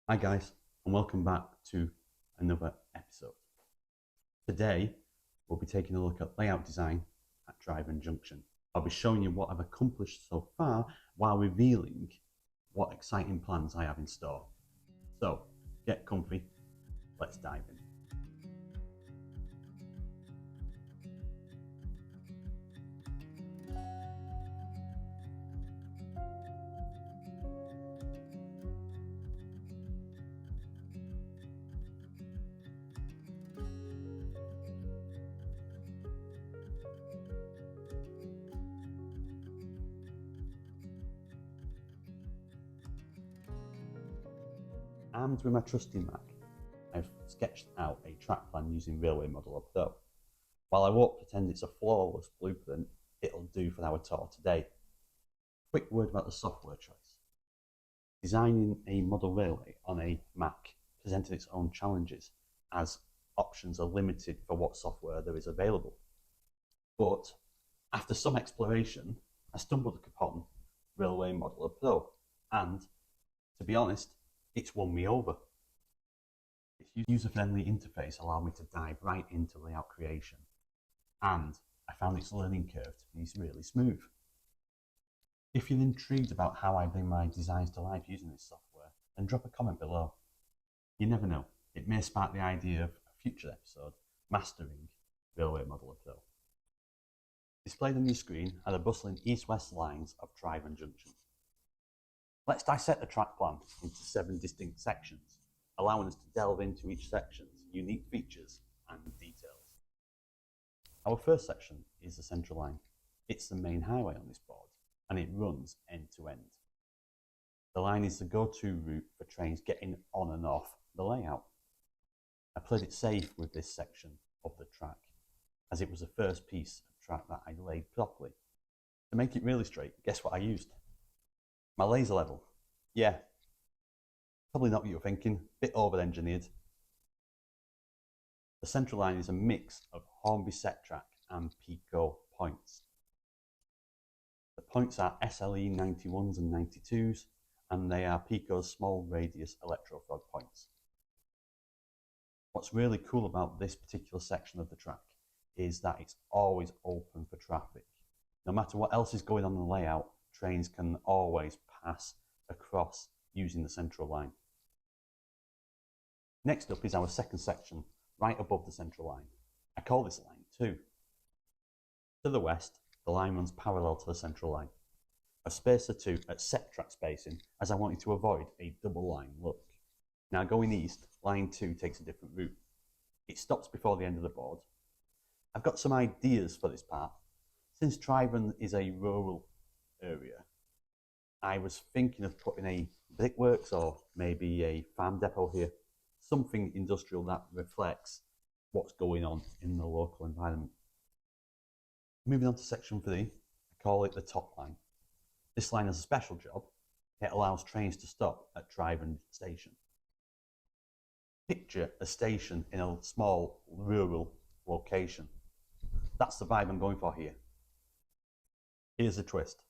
Hi guys, and welcome back to another episode. Today, we'll be taking a look at layout design at Dryburn Junction. I'll be showing you what I've accomplished so far while revealing what exciting plans I have in store. So, get comfy, let's dive in. Armed with my trusty Mac, I've sketched out a track plan using Railway Modeler Pro. While I won't pretend it's a flawless blueprint, it'll do for our tour today. Quick word about the software choice. Designing a model railway on a Mac presented its own challenges, as options are limited for what software there is available. But after some exploration, I stumbled upon Railway Modeler Pro, and to be honest, it's won me over. Its user-friendly interface allowed me to dive right into layout creation, and I found its learning curve to be really smooth. If you're intrigued about how I bring my designs to life using this software, then drop a comment below. You never know, it may spark the idea of a future episode, mastering Railway Modeler Pro. Displayed on your screen are the bustling east-west lines of Dryburn Junction. Let's dissect the track plan into 7 distinct sections, allowing us to delve into each section's unique features and details. Our first section is the central line. It's the main highway on this board, and it runs end to end. The line is the go-to route for trains getting on and off the layout. I played it safe with this section of the track, as it was the first piece of track that I laid properly. To make it really straight, guess what I used? My laser level. Yeah, probably not what you're thinking, bit over-engineered. The central line is a mix of Hornby set track and Pico points. The points are SLE 91s and 92s, and they are Pico's small radius electrofrog points. What's really cool about this particular section of the track is that it's always open for traffic. No matter what else is going on in the layout, trains can always pass across using the central line. Next up is our second section, right above the central line. I call this line 2. To the west, the line runs parallel to the central line. I've spaced the 2 at set track spacing, as I wanted to avoid a double line look. Now going east, line 2 takes a different route. It stops before the end of the board. I've got some ideas for this part. Since Dryburn is a rural area, I was thinking of putting a brickworks or maybe a farm depot here, something industrial that reflects what's going on in the local environment. Moving on to section 3, I call it the top line. This line has a special job. It allows trains to stop at Dryburn Station. Picture a station in a small rural location. That's the vibe I'm going for here. Here's the twist.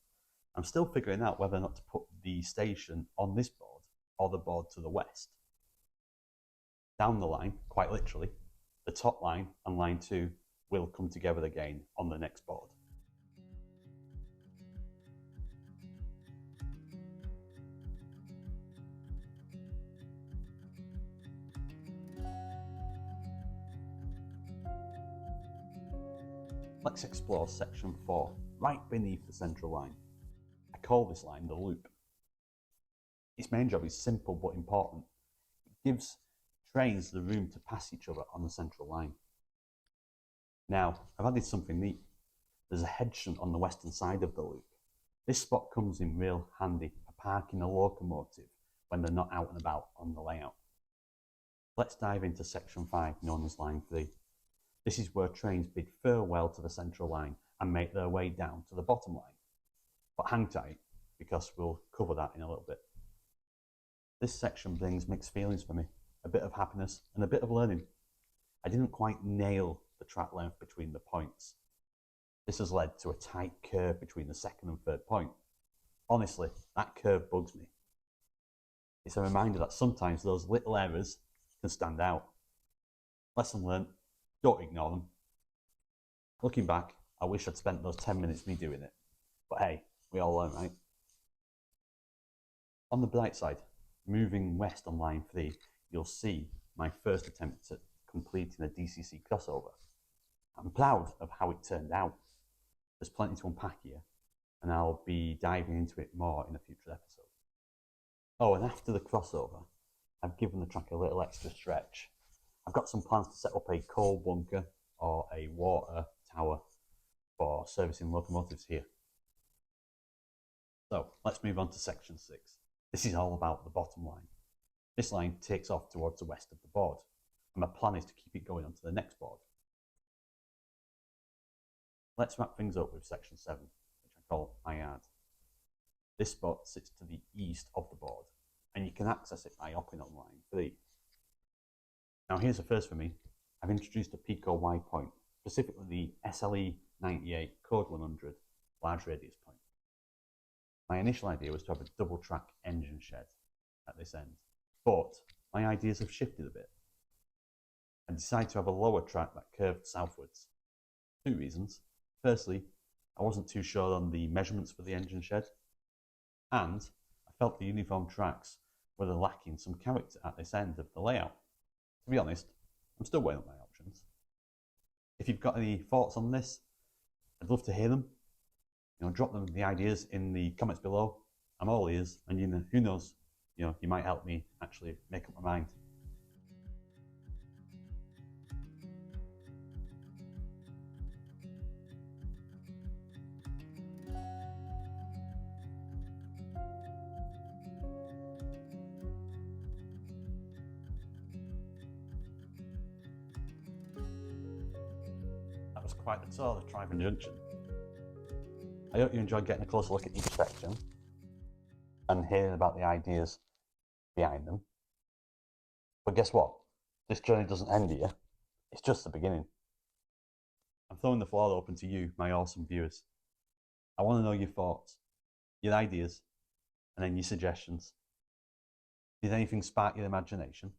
I'm still figuring out whether or not to put the station on this board or the board to the west. Down the line, quite literally, the top line and line 2 will come together again on the next board. Let's explore section 4, right beneath the central line. I call this line the loop. Its main job is simple but important. It gives trains the room to pass each other on the central line. Now, I've added something neat. There's a head shunt on the western side of the loop. This spot comes in real handy for parking a locomotive when they're not out and about on the layout. Let's dive into section 5, known as line 3. This is where trains bid farewell to the central line and make their way down to the bottom line. But hang tight, because we'll cover that in a little bit. This section brings mixed feelings for me, a bit of happiness and a bit of learning. I didn't quite nail the track length between the points. This has led to a tight curve between the second and third point. Honestly, that curve bugs me. It's a reminder that sometimes those little errors can stand out. Lesson learned, don't ignore them. Looking back, I wish I'd spent those 10 minutes me doing it. But hey, we all learn, right? On the bright side, moving west on line 3, you'll see my first attempt at completing a DCC crossover. I'm proud of how it turned out. There's plenty to unpack here, and I'll be diving into it more in a future episode. Oh, and after the crossover, I've given the track a little extra stretch. I've got some plans to set up a coal bunker or a water tower for servicing locomotives here. So let's move on to section 6. This is all about the bottom line. This line takes off towards the west of the board, and my plan is to keep it going onto the next board. Let's wrap things up with section 7, which I call my yard. This spot sits to the east of the board, and you can access it by hopping on line 3. Now here's a first for me. I've introduced a Pico Y point, specifically the SLE 98 Code 100 large radius point. My initial idea was to have a double track engine shed at this end, but my ideas have shifted a bit. I decided to have a lower track that curved southwards. 2 reasons. Firstly, I wasn't too sure on the measurements for the engine shed, and I felt the uniform tracks were lacking some character at this end of the layout. To be honest, I'm still weighing up my options. If you've got any thoughts on this, I'd love to hear them. Drop them the ideas in the comments below. I'm all ears, and who knows, you might help me actually make up my mind. That was quite the tour of Trivan Junction. I hope you enjoyed getting a closer look at each section and hearing about the ideas behind them. But guess what? This journey doesn't end here. It's just the beginning. I'm throwing the floor open to you, my awesome viewers. I want to know your thoughts, your ideas, and then your suggestions. Did anything spark your imagination?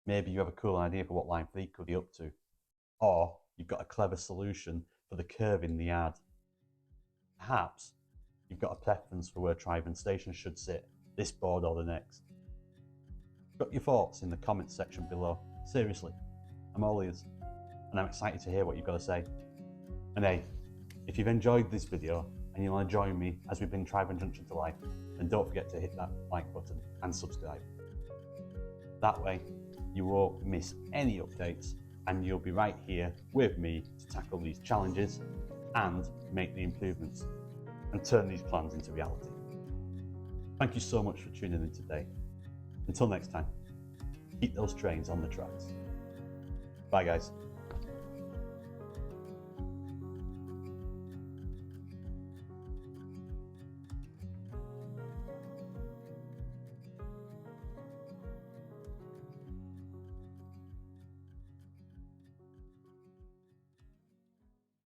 Maybe you have a cool idea for what line 3 could be up to, or you've got a clever solution for the curve in the yard. Perhaps you've got a preference for where Trivan Station should sit, this board or the next. Drop your thoughts in the comments section below. Seriously, I'm all ears, and I'm excited to hear what you've got to say. And hey, if you've enjoyed this video and you want to join me as we bring Trivan Junction to life, then don't forget to hit that like button and subscribe. That way, you won't miss any updates, and you'll be right here with me to tackle these challenges and make the improvements and turn these plans into reality. Thank you so much for tuning in today. Until next time, keep those trains on the tracks. Bye guys.